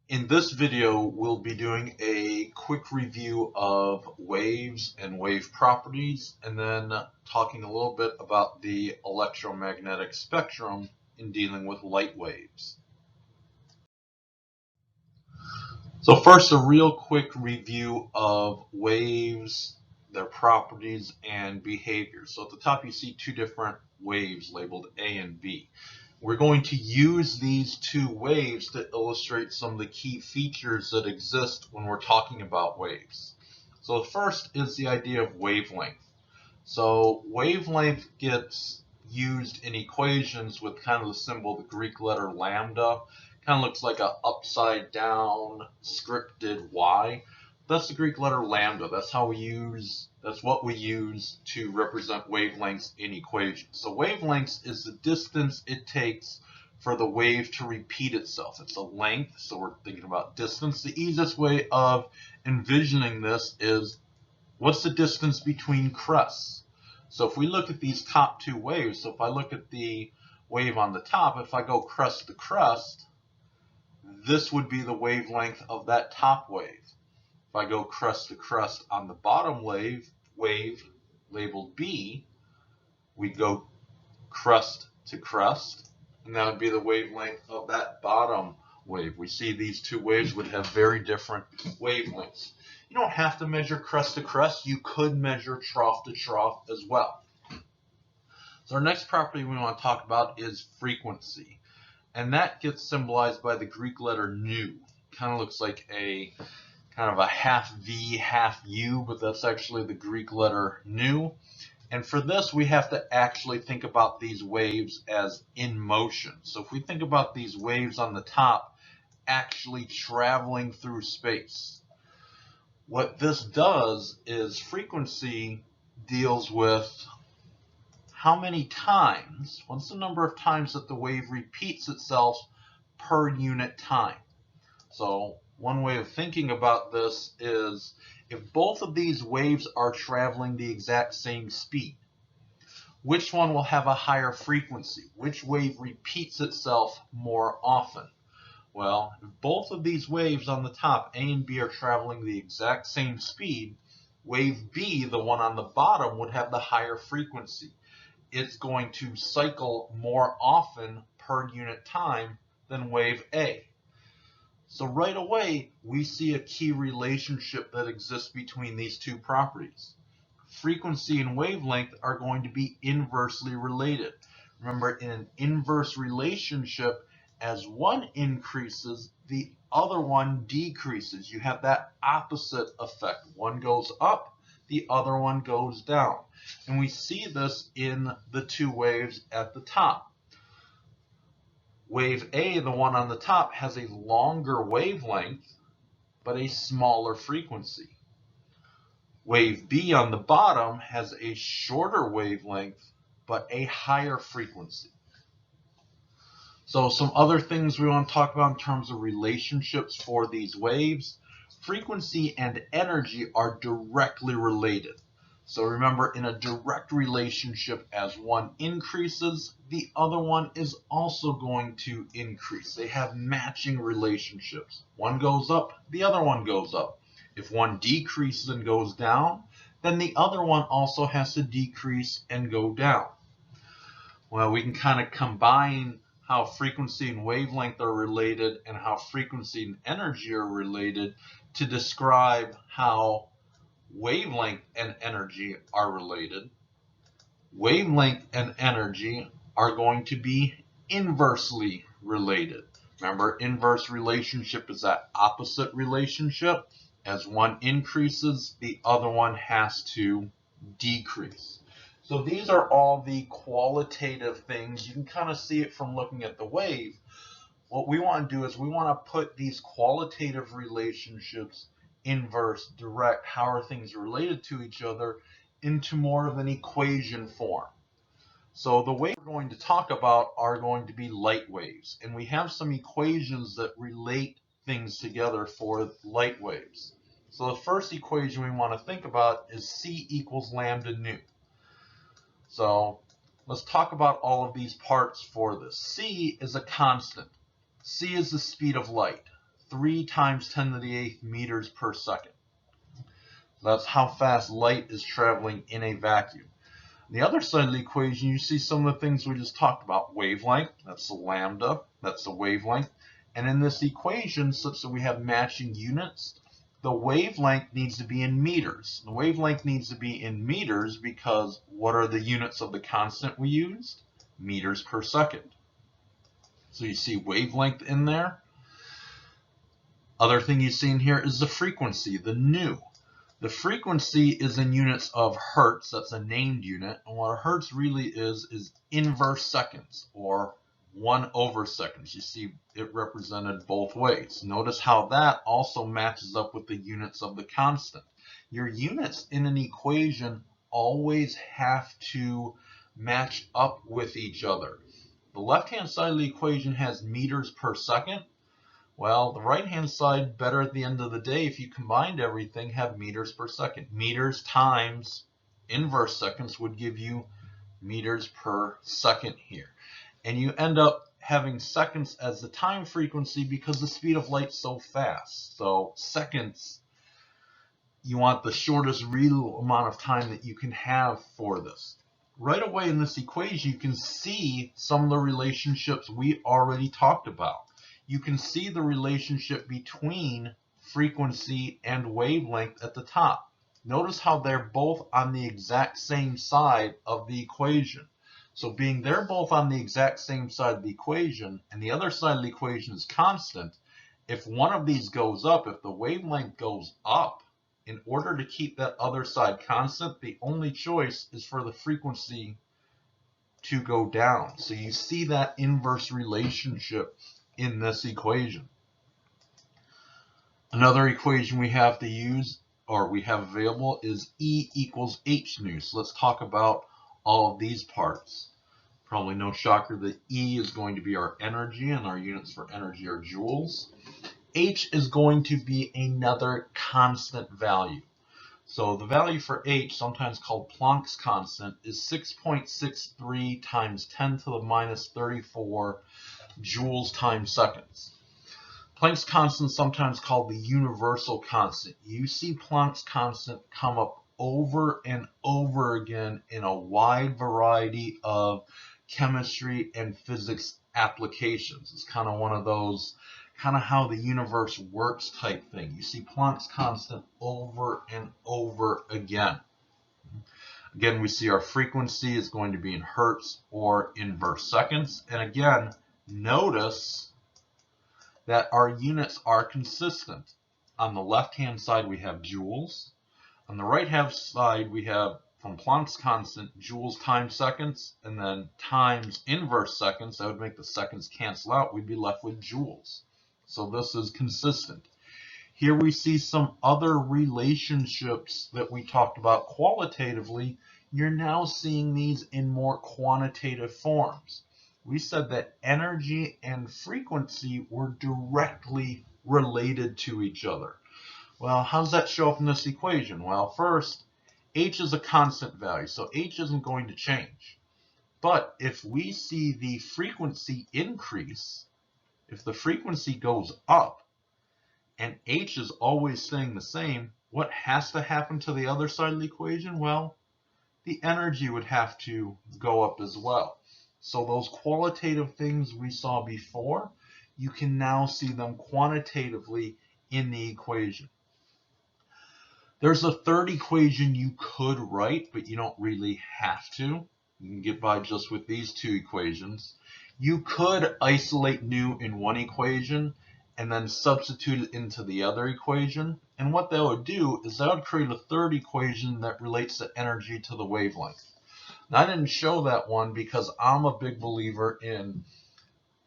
In this video, we'll be doing a quick review of waves and wave properties, and then talking a little bit about the electromagnetic spectrum in dealing with light waves. So first, a real quick review of waves, their properties, and behavior. So at the top, you see two different waves labeled A and B. We're going to use these two waves to illustrate some of the key features that exist when we're talking about waves. So the first is the idea of wavelength. So wavelength gets used in equations with kind of the symbol, the Greek letter lambda. Kind of looks like an upside down scripted Y. That's the Greek letter lambda. That's what we use to represent wavelengths in equations. So wavelengths is the distance it takes for the wave to repeat itself. It's a length, so we're thinking about distance. The easiest way of envisioning this is, what's the distance between crests? So if we look at these top two waves, so if I look at the wave on the top, if I go crest to crest, this would be the wavelength of that top wave. If I go crest to crest on the bottom wave labeled B, we'd go crest to crest, and that would be the wavelength of that bottom wave. We see these two waves would have very different wavelengths. You don't have to measure crest to crest. You could measure trough to trough as well. So our next property we want to talk about is frequency, and that gets symbolized by the Greek letter nu. Kind of looks like a kind of a half V, half U, but that's actually the Greek letter nu. And for this, we have to actually think about these waves as in motion. So if we think about these waves on the top actually traveling through space, what this does is frequency deals with how many times, what's the number of times that the wave repeats itself per unit time. So one way of thinking about this is, if both of these waves are traveling the exact same speed, which one will have a higher frequency? Which wave repeats itself more often? Well, if both of these waves on the top, A and B, are traveling the exact same speed, wave B, the one on the bottom, would have the higher frequency. It's going to cycle more often per unit time than wave A. So right away, we see a key relationship that exists between these two properties. Frequency and wavelength are going to be inversely related. Remember, in an inverse relationship, as one increases, the other one decreases. You have that opposite effect. One goes up, the other one goes down. And we see this in the two waves at the top. Wave A, the one on the top, has a longer wavelength, but a smaller frequency. Wave B on the bottom has a shorter wavelength, but a higher frequency. So some other things we want to talk about in terms of relationships for these waves. Frequency and energy are directly related. So remember, in a direct relationship, as one increases, the other one is also going to increase. They have matching relationships. One goes up, the other one goes up. If one decreases and goes down, then the other one also has to decrease and go down. Well, we can kind of combine how frequency and wavelength are related and how frequency and energy are related to describe how wavelength and energy are related. Wavelength and energy are going to be inversely related. Remember, inverse relationship is that opposite relationship. As one increases, the other one has to decrease. So these are all the qualitative things. You can kind of see it from looking at the wave. What we want to do is we want to put these qualitative relationships, inverse, direct, how are things related to each other, into more of an equation form. So the waves we're going to talk about are going to be light waves, and we have some equations that relate things together for light waves. So the first equation we want to think about is C equals lambda nu. So let's talk about all of these parts for this. C is a constant. C is the speed of light. 3 times 10 to the 8th meters per second. That's how fast light is traveling in a vacuum. On the other side of the equation, you see some of the things we just talked about. Wavelength, that's the lambda, that's the wavelength. And in this equation, such that we have matching units, the wavelength needs to be in meters. The wavelength needs to be in meters because what are the units of the constant we used? Meters per second. So you see wavelength in there. Other thing you see in here is the frequency, the nu. The frequency is in units of hertz. That's a named unit. And what a hertz really is inverse seconds, or 1/seconds. You see it represented both ways. Notice how that also matches up with the units of the constant. Your units in an equation always have to match up with each other. The left-hand side of the equation has meters per second. Well, the right-hand side, better at the end of the day, if you combined everything, have meters per second. Meters times inverse seconds would give you meters per second here. And you end up having seconds as the time frequency because the speed of light's so fast. So seconds, you want the shortest real amount of time that you can have for this. Right away in this equation, you can see some of the relationships we already talked about. You can see the relationship between frequency and wavelength at the top. Notice how they're both on the exact same side of the equation. So being they're both on the exact same side of the equation and the other side of the equation is constant, if one of these goes up, if the wavelength goes up, in order to keep that other side constant, the only choice is for the frequency to go down. So you see that inverse relationship in this equation. Another equation we have to use, or we have available, is E equals h nu. So let's talk about all of these parts. Probably no shocker that E is going to be our energy, and our units for energy are joules. H is going to be another constant value. So the value for H, sometimes called Planck's constant, is 6.63 times 10 to the minus 34 joules times seconds. Planck's constant is sometimes called the universal constant. You see Planck's constant come up over and over again in a wide variety of chemistry and physics applications. It's kind of one of those, kind of how the universe works type thing. You see Planck's constant over and over again. Again, we see our frequency is going to be in hertz or inverse seconds. And again, notice that our units are consistent. On the left-hand side, we have joules. On the right-hand side, we have, from Planck's constant, joules times seconds, and then times inverse seconds. That would make the seconds cancel out. We'd be left with joules. So this is consistent. Here we see some other relationships that we talked about qualitatively. You're now seeing these in more quantitative forms. We said that energy and frequency were directly related to each other. Well, how does that show up in this equation? Well, first, H is a constant value, so H isn't going to change. But if we see the frequency increase, if the frequency goes up, and H is always staying the same, what has to happen to the other side of the equation? Well, the energy would have to go up as well. So those qualitative things we saw before, you can now see them quantitatively in the equation. There's a third equation you could write, but you don't really have to. You can get by just with these two equations. You could isolate nu in one equation and then substitute it into the other equation. And what that would do is that would create a third equation that relates the energy to the wavelength. Now, I didn't show that one because I'm a big believer in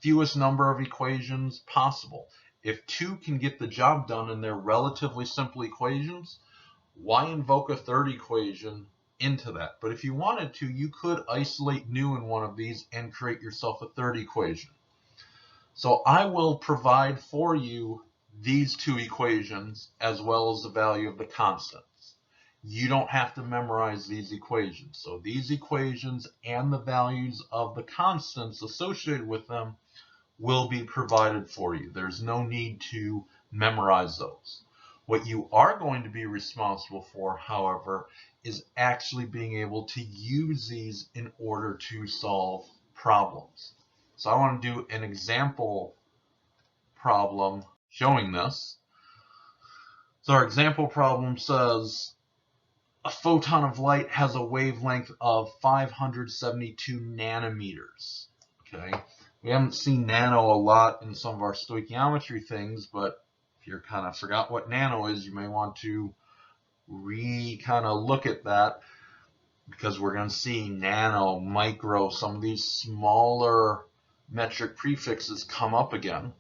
fewest number of equations possible. If two can get the job done and they're relatively simple equations, why invoke a third equation into that? But if you wanted to, you could isolate nu in one of these and create yourself a third equation. So I will provide for you these two equations as well as the value of the constants. You don't have to memorize these equations. So these equations and the values of the constants associated with them will be provided for you. There's no need to memorize those. What you are going to be responsible for, however, is actually being able to use these in order to solve problems. So I want to do an example problem showing this. So our example problem says a photon of light has a wavelength of 572 nanometers. Okay, we haven't seen nano a lot in some of our stoichiometry things, but if you're kind of forgot what nano is, you may want to kind of look at that, because we're going to see nano, micro, some of these smaller metric prefixes come up again.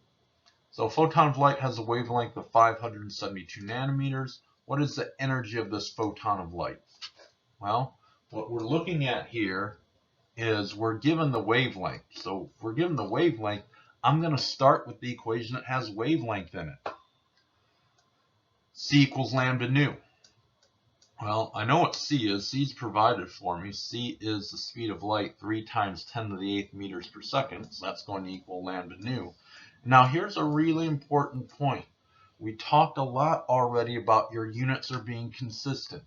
So a photon of light has a wavelength of 572 nanometers. What is the energy of this photon of light? Well, what we're looking at here is we're given the wavelength. So if we're given the wavelength, I'm going to start with the equation that has wavelength in it. C equals lambda nu. Well, I know what C is. C is provided for me. C is the speed of light, 3 times 10 to the 8th meters per second. So that's going to equal lambda nu. Now here's a really important point. We talked a lot already about your units are being consistent.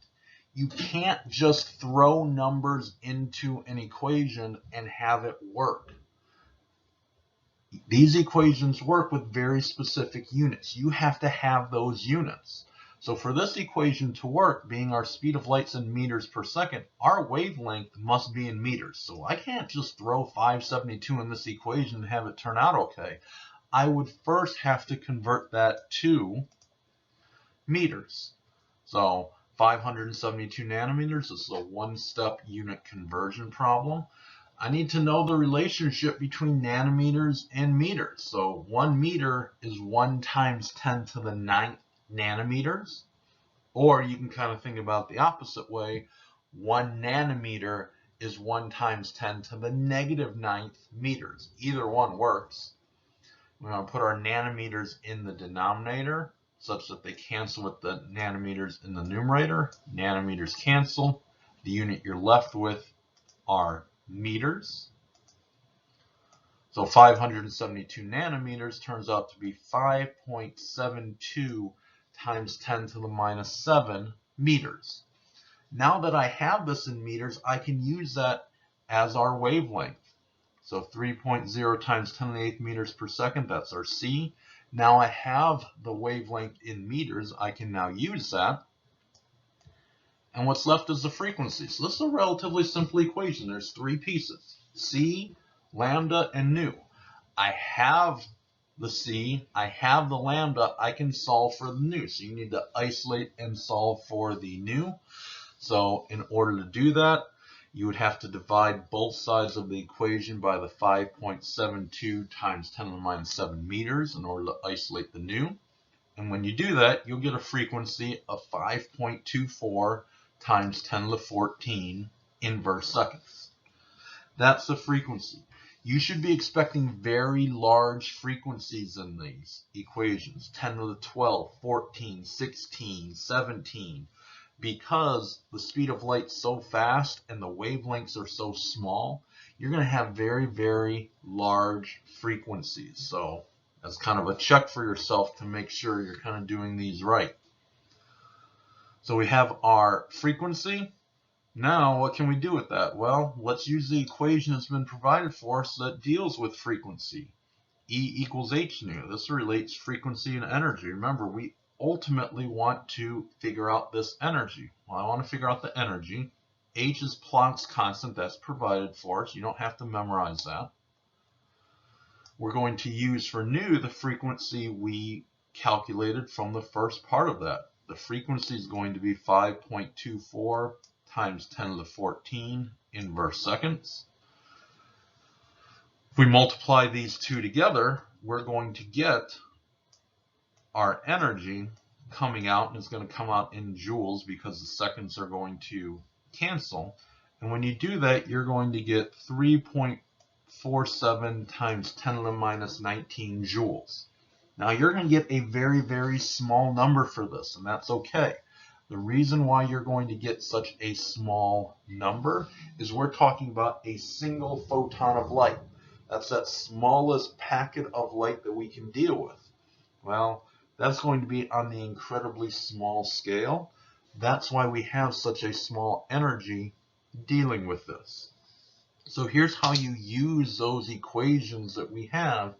You can't just throw numbers into an equation and have it work. These equations work with very specific units. You have to have those units. So for this equation to work, being our speed of light's in meters per second, our wavelength must be in meters. So I can't just throw 572 in this equation and have it turn out okay. I would first have to convert that to meters. So 572 nanometers is a one-step unit conversion problem. I need to know the relationship between nanometers and meters. So 1 meter is 1 times 10 to the 9th nanometers. Or you can kind of think about the opposite way. 1 nanometer is 1 times 10 to the negative 9th meters. Either one works. We're going to put our nanometers in the denominator such that they cancel with the nanometers in the numerator. Nanometers cancel. The unit you're left with are meters. So 572 nanometers turns out to be 5.72 times 10 to the minus 7 meters. Now that I have this in meters, I can use that as our wavelength. So 3.0 times 10 to the 8th meters per second, that's our C. Now I have the wavelength in meters, I can now use that. And what's left is the frequency. So this is a relatively simple equation. There's 3 pieces, C, lambda, and nu. I have the C, I have the lambda, I can solve for the nu. So you need to isolate and solve for the nu. So in order to do that, you would have to divide both sides of the equation by the 5.72 times 10 to the minus 7 meters in order to isolate the nu. And when you do that, you'll get a frequency of 5.24 times 10 to the 14 inverse seconds. That's the frequency. You should be expecting very large frequencies in these equations, 10 to the 12, 14, 16, 17. Because the speed of light is so fast and the wavelengths are so small, you're going to have very, very large frequencies. So that's kind of a check for yourself to make sure you're kind of doing these right. So we have our frequency. Now what can we do with that? Well, let's use the equation that's been provided for us that deals with frequency. E equals h nu. This relates frequency and energy. Remember, we ultimately want to figure out this energy. Well, I want to figure out the energy. H is Planck's constant. That's provided for us. You don't have to memorize that. We're going to use for nu the frequency we calculated from the first part of that. The frequency is going to be 5.24 times 10 to the 14 inverse seconds. If we multiply these two together, we're going to get our energy coming out, and it's going to come out in joules because the seconds are going to cancel. And when you do that, you're going to get 3.47 times 10 to the minus 19 joules. Now you're going to get a very, very small number for this, and that's okay. The reason why you're going to get such a small number is we're talking about a single photon of light. That's that smallest packet of light that we can deal with. Well, that's going to be on the incredibly small scale. That's why we have such a small energy dealing with this. So here's how you use those equations that we have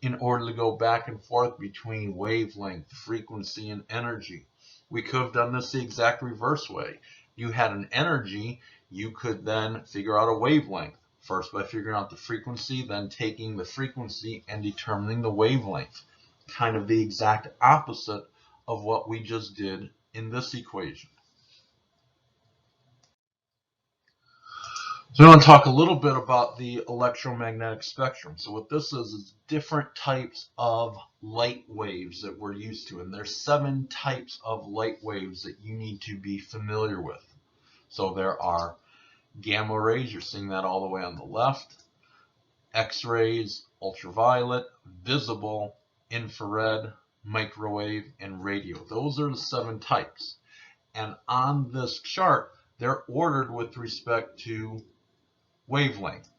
in order to go back and forth between wavelength, frequency, and energy. We could have done this the exact reverse way. You had an energy, you could then figure out a wavelength. First by figuring out the frequency, then taking the frequency and determining the wavelength. Kind of the exact opposite of what we just did in this equation. So I want to talk a little bit about the electromagnetic spectrum. So what this is different types of light waves that we're used to. And there's 7 types of light waves that you need to be familiar with. So there are gamma rays, you're seeing that all the way on the left, X-rays, ultraviolet, visible, infrared, microwave, and radio. Those are the 7 types. And on this chart, they're ordered with respect to wavelength.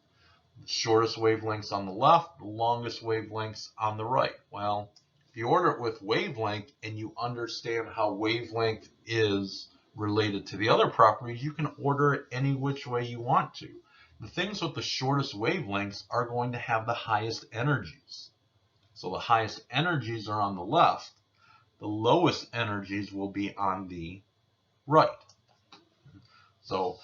The shortest wavelengths on the left, the longest wavelengths on the right. Well, if you order it with wavelength and you understand how wavelength is related to the other properties, you can order it any which way you want to. The things with the shortest wavelengths are going to have the highest energies. So the highest energies are on the left. The lowest energies will be on the right. So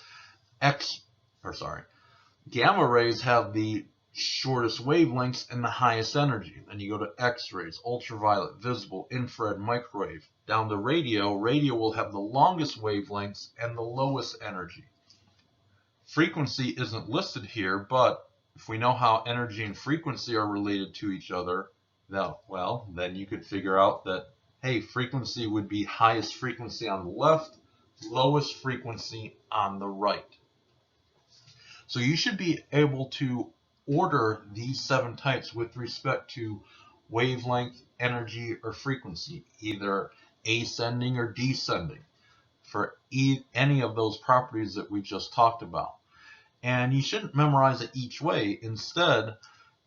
gamma rays have the shortest wavelengths and the highest energy. Then you go to X-rays, ultraviolet, visible, infrared, microwave. Down to radio, radio will have the longest wavelengths and the lowest energy. Frequency isn't listed here, but if we know how energy and frequency are related to each other, then you could figure out that, hey, frequency would be highest frequency on the left, lowest frequency on the right. So you should be able to order these 7 types with respect to wavelength, energy, or frequency, either ascending or descending, for any of those properties that we just talked about. And you shouldn't memorize it each way. Instead,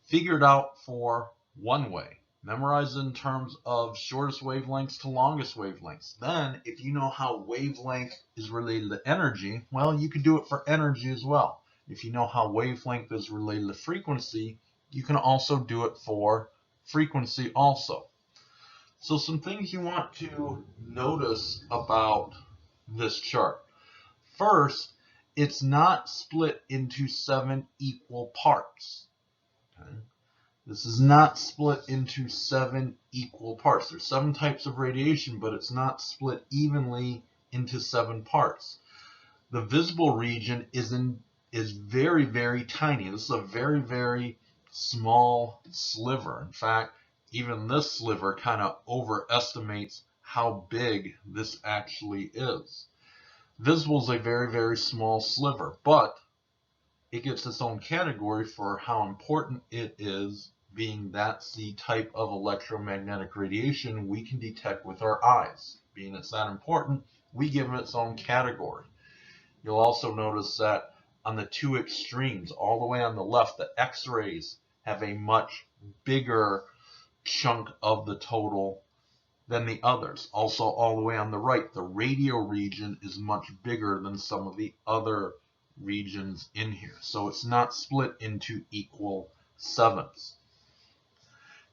figure it out for one way. Memorize it in terms of shortest wavelengths to longest wavelengths. Then, if you know how wavelength is related to energy, well, you could do it for energy as well. If you know how wavelength is related to frequency, you can also do it for frequency also. So some things you want to notice about this chart. First, it's not split into 7 equal parts. Okay? This is not split into 7 equal parts. There's 7 types of radiation, but it's not split evenly into 7 parts. The visible region is very, very tiny. This is a very, very small sliver. In fact, even this sliver kind of overestimates how big this actually is. Visible is a very, very small sliver, but it gets its own category for how important it is, being that's the type of electromagnetic radiation we can detect with our eyes. Being it's that important, we give it its own category. You'll also notice that on the 2 extremes, all the way on the left, the X-rays have a much bigger chunk of the total than the others. Also, all the way on the right, the radio region is much bigger than some of the other regions in here. So it's not split into equal 7ths.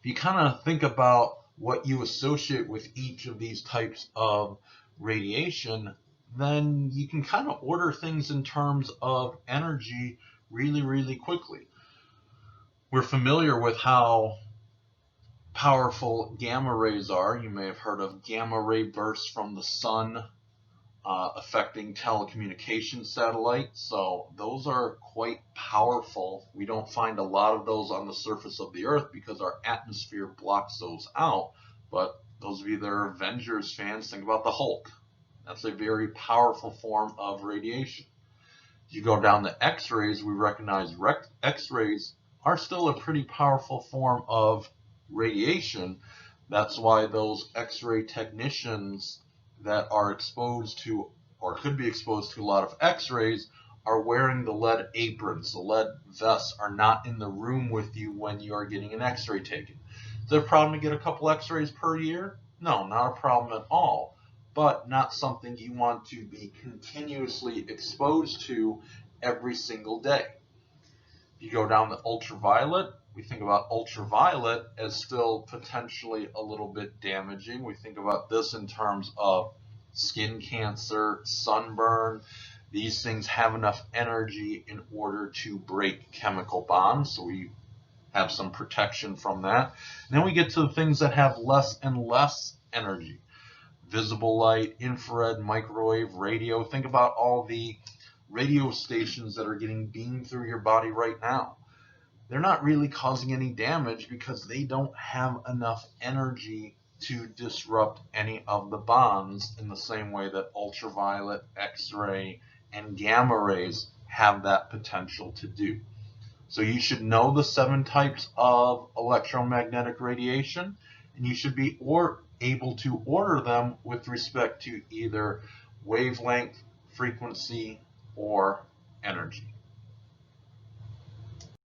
If you kind of think about what you associate with each of these types of radiation, then you can kind of order things in terms of energy really, really quickly. We're familiar with how powerful gamma rays are. You may have heard of gamma ray bursts from the sun affecting telecommunication satellites. So those are quite powerful. We don't find a lot of those on the surface of the Earth because our atmosphere blocks those out. But those of you that are Avengers fans, think about the Hulk. That's a very powerful form of radiation. If you go down to X-rays, we recognize X-rays are still a pretty powerful form of radiation. That's why those X-ray technicians that are exposed to or could be exposed to a lot of X-rays are wearing the lead aprons, the lead vests, are not in the room with you when you are getting an x-ray taken. Is it a problem to get a couple x-rays per year? No, not a problem at all, but not something you want to be continuously exposed to every single day. If you go down to ultraviolet, we think about ultraviolet as still potentially a little bit damaging. We think about this in terms of skin cancer, sunburn. These things have enough energy in order to break chemical bonds, so we have some protection from that. And then we get to the things that have less and less energy. Visible light, infrared, microwave, radio. Think about all the radio stations that are getting beamed through your body right now. They're not really causing any damage because they don't have enough energy to disrupt any of the bonds in the same way that ultraviolet, X-ray, and gamma rays have that potential to do. So you should know the 7 types of electromagnetic radiation, and you should be able to order them with respect to either wavelength, frequency, or energy.